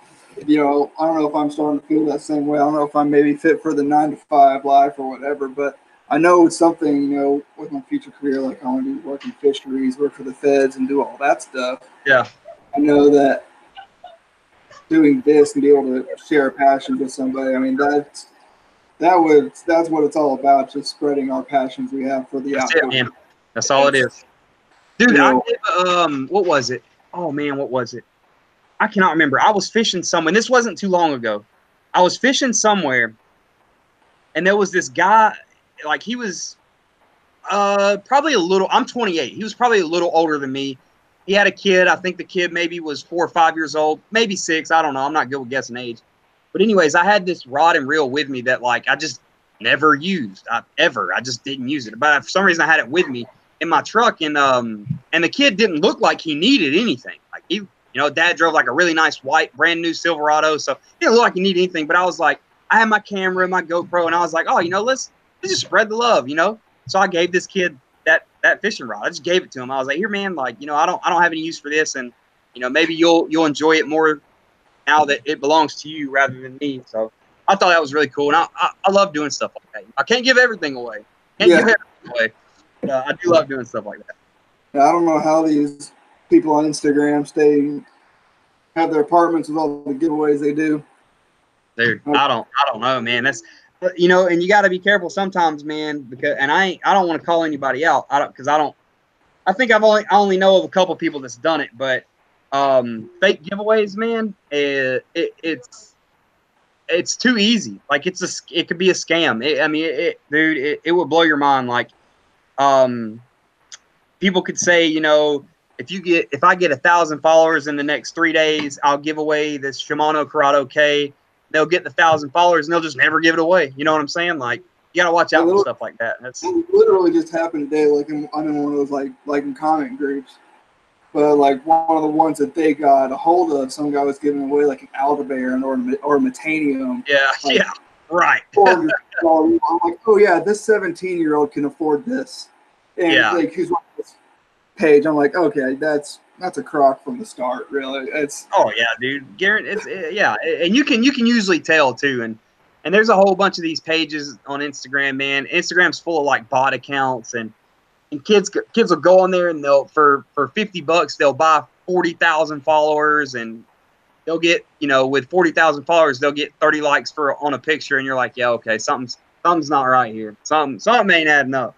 don't know if I'm starting to feel that same way. I don't know if I'm maybe fit for the 9-to-5 life or whatever, but I know it's something, with my future career, like I want to be working fisheries, work for the feds, and do all that stuff. Yeah. I know that doing this and be able to share a passion with somebody, I mean, that's what it's all about, just spreading our passions we have for the outdoors. That's it, man. That's all it is. Dude, what was it? Oh, man, what was it? I cannot remember. I was fishing somewhere. This wasn't too long ago. I was fishing somewhere, and there was this guy, like, he was probably a little, I'm 28. He was probably a little older than me. He had a kid. I think the kid maybe was 4 or 5 years old, maybe 6. I don't know. I'm not good with guessing age. But anyways, I had this rod and reel with me that, like, I just never used ever. I just didn't use it. But for some reason, I had it with me in my truck, and the kid didn't look like he needed anything. Like, he, Dad drove like a really nice white, brand new Silverado, so he didn't look like he needed anything. But I was like, I had my camera and my GoPro, and I was like, oh, let's just spread the love, So I gave this kid that fishing rod. I just gave it to him. I was like, here, man, like, I don't have any use for this, and maybe you'll enjoy it more now that it belongs to you rather than me. So I thought that was really cool, and I love doing stuff like that. I can't give everything away. Give everything away. But I do love doing stuff like that. Yeah, I don't know how these people on Instagram have their apartments with all the giveaways they do. Dude, I don't know, man. That's and you got to be careful sometimes, man. Because I don't want to call anybody out. I think I only know of a couple people that's done it, but fake giveaways, man. It's too easy. Like, it could be a scam. Dude, it would blow your mind. Like, people could say, if I get 1,000 followers in the next 3 days, I'll give away this Shimano Corrado K. They'll get the 1,000 followers, and they'll just never give it away. You know what I'm saying? Like, you gotta watch out for stuff like that. It literally just happened today. Like, I'm in one of those like in comment groups, but like one of the ones that they got a hold of, some guy was giving away like an Aldebaran or a Metanium. Yeah, like, yeah, right. I'm like, oh yeah, this 17-year-old can afford this. And like, who's on this page? I'm like, okay, that's a crock from the start, really. Oh yeah, dude. Guarantee and you can usually tell too. And there's a whole bunch of these pages on Instagram, man. Instagram's full of like bot accounts, and kids will go on there, and they'll for $50 they'll buy 40,000 followers, and they'll get, with 40,000 followers, they'll get 30 likes on a picture, and you're like, yeah, okay, something's not right here. Something ain't adding up.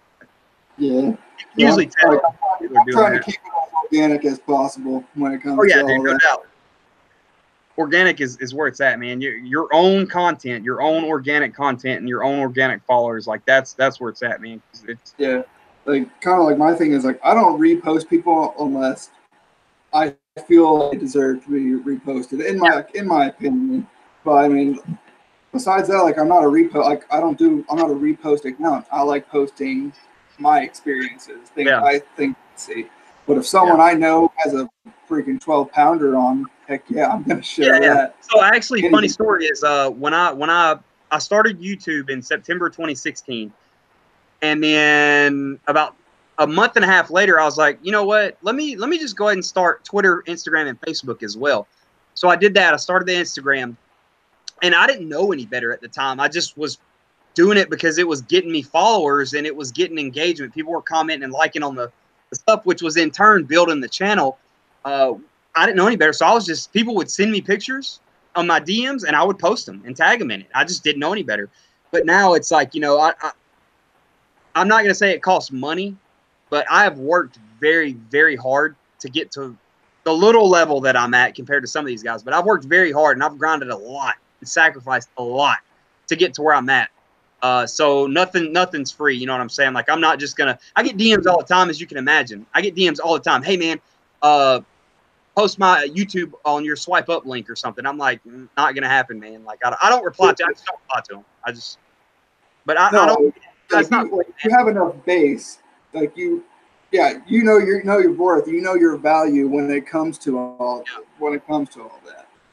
Yeah. Usually tell. I'm trying to keep it as organic as possible when it comes to all dude, no that. doubt. Organic is where it's at, man. Your own content, your own organic content, and your own organic followers, like that's where it's at, man. Like, kind of like my thing is, like, I don't repost people unless I feel they deserve to be reposted, in my opinion. But I mean, besides that, like, I'm not a repost account. I like posting my experiences, things I think see. But if someone I know has a freaking 12-pounder on, heck yeah, I'm gonna share that. So actually, funny story is when I started YouTube in September 2016, and then about a month and a half later, I was like, you know what? Let me just go ahead and start Twitter, Instagram, and Facebook as well. So I did that. I started the Instagram, and I didn't know any better at the time. I just was doing it because it was getting me followers and it was getting engagement. People were commenting and liking on the stuff, which was in turn building the channel. I didn't know any better. So I was just, people would send me pictures on my DMs and I would post them and tag them in it. I just didn't know any better. But now it's like, you know, I'm not going to say it costs money, but I have worked very, very hard to get to the little level that I'm at compared to some of these guys. But I've worked very hard and I've grinded a lot and sacrificed a lot to get to where I'm at. So nothing's free. You know what I'm saying? Like, I'm not just going to, I get DMs all the time, as you can imagine. I get DMs all the time. Hey man, post my YouTube on your swipe up link or something. I'm like, not going to happen, man. Like, I don't reply to, I just don't reply to them. I don't, that's not, you have enough base. Like you know your worth, you know your value when it comes to all that.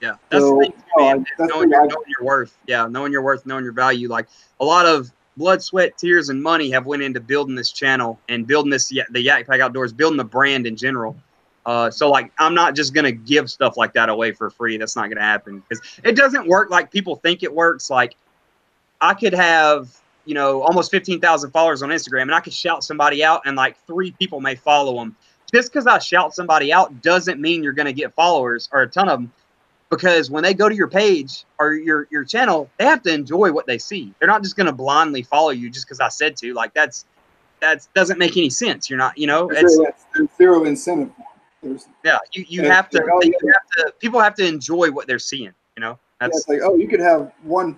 Yeah, that's so, the thing, man. Knowing your worth. Yeah, knowing your worth, knowing your value. Like, a lot of blood, sweat, tears, and money have went into building this channel and building this, the YakPak Outdoors, building the brand in general. So like, I'm not just gonna give stuff like that away for free. That's not gonna happen because it doesn't work like people think it works. Like, I could have, you know, almost 15,000 followers on Instagram, and I could shout somebody out, and like 3 people may follow them. Just because I shout somebody out doesn't mean you're gonna get followers or a ton of them. Because when they go to your page or your channel, they have to enjoy what they see. They're not just going to blindly follow you just because I said to. Like, that doesn't make any sense. You're not, you know, there's zero incentive. Yeah, you have to. People have to enjoy what they're seeing. You know, it's like, oh, you could have one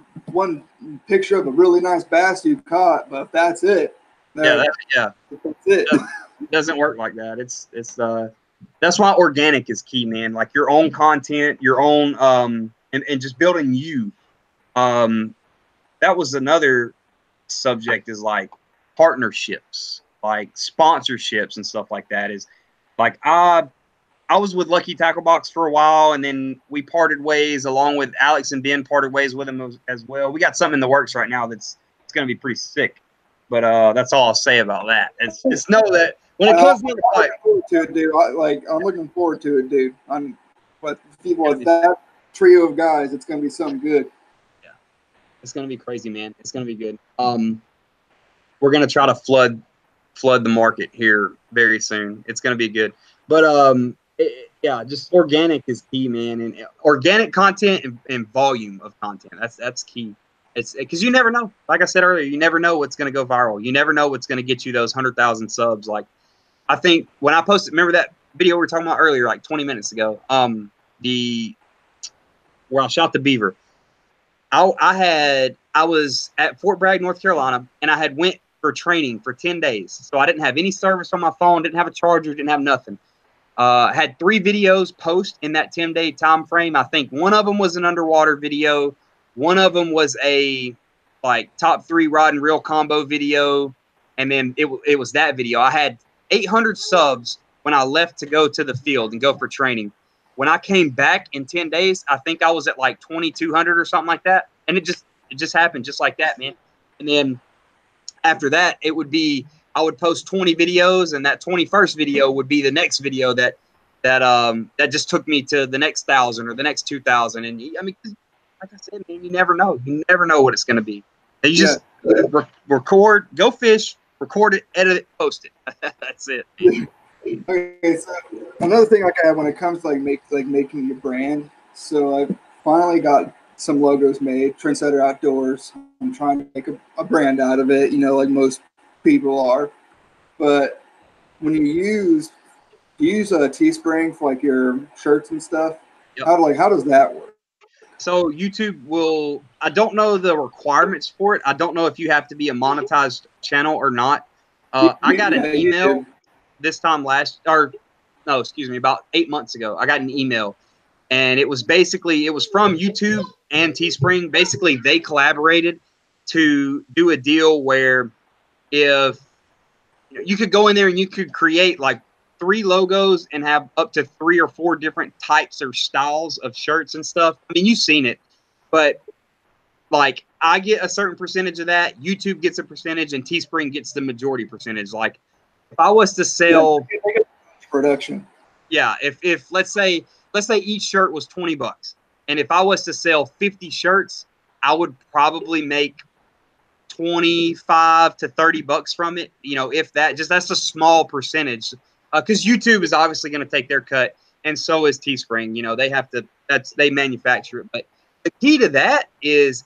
picture of a really nice bass you caught, but if that's it, that's it. It doesn't work like that. That's why organic is key, man. Like, your own content, your own, and just building you. That was another subject, is like partnerships, like sponsorships and stuff like that. Is like, I was with Lucky Tackle Box for a while, and then we parted ways, along with Alex and Ben parted ways with him as well. We got something in the works right now it's going to be pretty sick. But that's all I'll say about that. It's know that when it comes to it, dude. I'm looking forward to it, dude. But with that trio of guys, it's gonna be something good. Yeah, it's gonna be crazy, man. It's gonna be good. We're gonna try to flood the market here very soon. It's gonna be good. But yeah, just organic is key, man, and organic content and volume of content. That's key. It's because you never know. Like I said earlier, you never know what's going to go viral. You never know what's going to get you those 100,000 subs. Like, I think when I posted, remember that video we were talking about earlier, like 20 minutes ago, where I shot the beaver. I was at Fort Bragg, North Carolina, and I had went for training for 10 days. So I didn't have any service on my phone, didn't have a charger, didn't have nothing. Had 3 videos post in that 10-day time frame. I think one of them was an underwater video. One of them was a like top 3 rod and reel combo video, and then it was that video. I had 800 subs when I left to go to the field and go for training. When I came back in 10 days, I think I was at like 2,200 or something like that, and it just happened just like that, man. And then after that, it would be I would post 20 videos, and that 21st video would be the next video that just took me to the next 1,000 or the next 2,000. And I mean, like I said, man, you never know. You never know what it's going to be. And you just record, go fish, record it, edit it, post it. That's it. Okay, so another thing like I have when it comes to making your brand. So I've finally got some logos made. Trendsetter Outdoors. I'm trying to make a brand out of it. You know, like most people are. But when you use a Teespring for like your shirts and stuff, yep. How does that work? So YouTube will, I don't know the requirements for it. I don't know if you have to be a monetized channel or not. I got an email this time about 8 months ago. I got an email, and it was from YouTube and Teespring. Basically, they collaborated to do a deal where if you could go in there and you could create like 3 logos and have up to 3 or 4 different types or styles of shirts and stuff. I mean, you've seen it, but like, I get a certain percentage of that. YouTube gets a percentage, and Teespring gets the majority percentage. Like, if I was to sell production, if let's say each shirt was $20, And if I was to sell 50 shirts, I would probably make 25 to 30 bucks from it. You know, if that, just that's a small percentage. Because YouTube is obviously going to take their cut, and so is Teespring. You know, they have to, they manufacture it. But the key to that is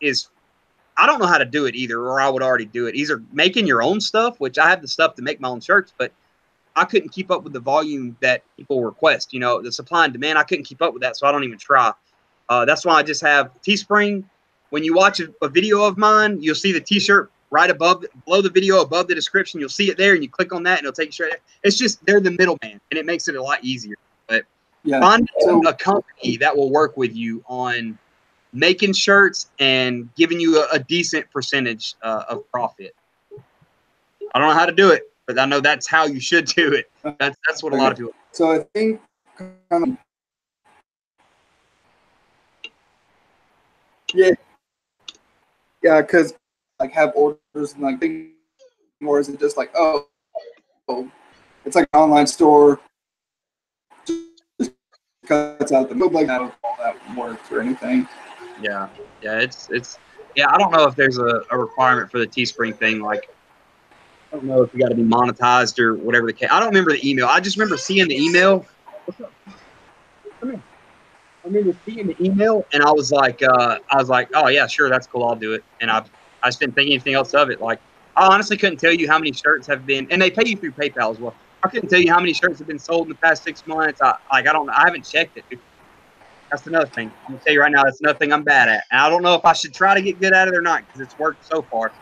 I don't know how to do it either, or I would already do it. Either making your own stuff, which I have the stuff to make my own shirts, but I couldn't keep up with the volume that people request. You know, the supply and demand, I couldn't keep up with that, so I don't even try. That's why I just have Teespring. When you watch a video of mine, you'll see the T-shirt right above, below the video, above the description. You'll see it there, and you click on that, and it'll take you straight there. It's just, they're the middleman, and it makes it a lot easier. But find a company that will work with you on making shirts and giving you a decent percentage of profit. I don't know how to do it, but I know that's how you should do it. That's what a lot of people. So I think, yeah, because like have orders and like things, or is it just like, oh, it's like an online store, just cuts out the move like that, all that works or anything. Yeah, it's yeah. I don't know if there's a requirement for the Teespring thing. Like, I don't know if you got to be monetized or whatever the case. I don't remember the email. I just remember seeing the email. What's up? Come here. I remember seeing the email, and I was like, oh yeah, sure, that's cool, I'll do it. And I just didn't think anything else of it. Like, I honestly couldn't tell you how many shirts have been, and they pay you through PayPal as well. I couldn't tell you how many shirts have been sold in the past 6 months. I haven't checked it. That's another thing. I'm gonna tell you right now, that's another thing I'm bad at. And I don't know if I should try to get good at it or not, because it's worked so far.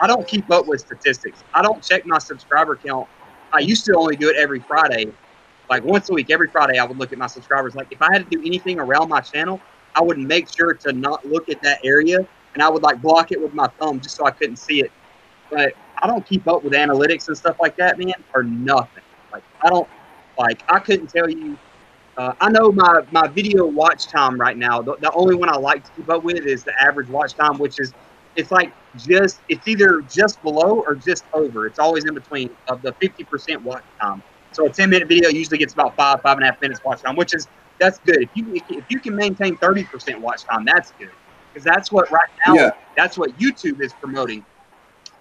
I don't keep up with statistics. I don't check my subscriber count. I used to only do it every Friday. Like once a week, every Friday, I would look at my subscribers. Like if I had to do anything around my channel, I would make sure to not look at that area, and I would like block it with my thumb just so I couldn't see it. But I don't keep up with analytics and stuff like that, man, or nothing. Like I couldn't tell you. I know my video watch time right now. The only one I like to keep up with is the average watch time, which is, it's either just below or just over. It's always in between of the 50% watch time. So a 10-minute video usually gets about 5.5 minutes watch time, that's good. If you can maintain 30% watch time, that's good, because that's what right now, that's what YouTube is promoting,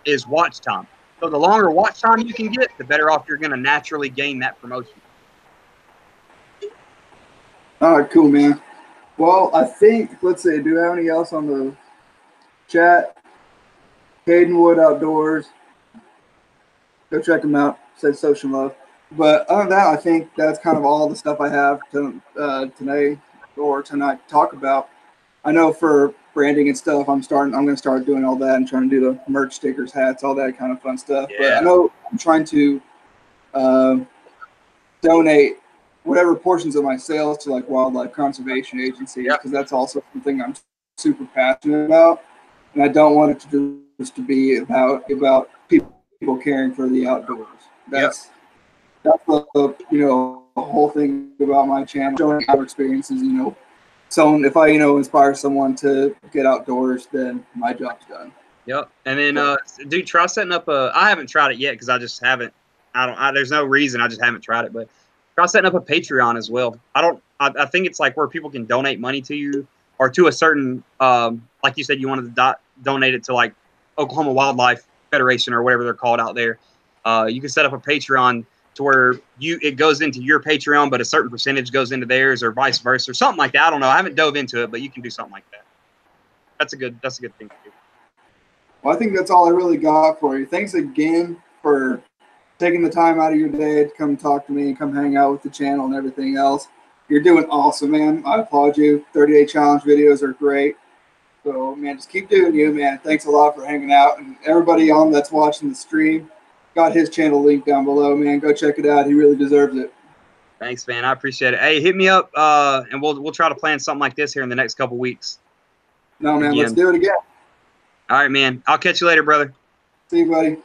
is watch time. So the longer watch time you can get, the better off you're going to naturally gain that promotion. All right, cool, man. Well, I think, let's see, do we have any else on the chat? Haydenwood Outdoors. Go check them out. Said social love. But other than that, I think that's kind of all the stuff I have to tonight to talk about. I know for branding and stuff, I'm going to start doing all that and trying to do the merch, stickers, hats, all that kind of fun stuff. Yeah. But I know I'm trying to donate whatever portions of my sales to like wildlife conservation agencies, because that's also something I'm super passionate about, and I don't want it to just to be about people caring for the outdoors. That's the whole thing about my channel, showing our experiences. If I inspire someone to get outdoors, then my job's done. Yep. And then dude, try setting up I haven't tried it yet because I just haven't. There's no reason, I just haven't tried it, but try setting up a Patreon as well. I think it's like where people can donate money to you, or to a certain, like you said, you wanted to donate it to like Oklahoma Wildlife Federation or whatever they're called out there. You can set up a Patreon to where it goes into your Patreon, but a certain percentage goes into theirs, or vice versa, or something like that. I don't know. I haven't dove into it, but you can do something like that. That's a good thing to do. Well, I think that's all I really got for you. Thanks again for taking the time out of your day to come talk to me and come hang out with the channel and everything else. You're doing awesome, man. I applaud you. 30-day challenge videos are great. So, man, just keep doing you, man. Thanks a lot for hanging out. And everybody that's watching the stream, got his channel linked down below, man. Go check it out. He really deserves it. Thanks, man. I appreciate it. Hey, hit me up, and we'll try to plan something like this here in the next couple weeks. No, man. Let's do it again. All right, man. I'll catch you later, brother. See you, buddy.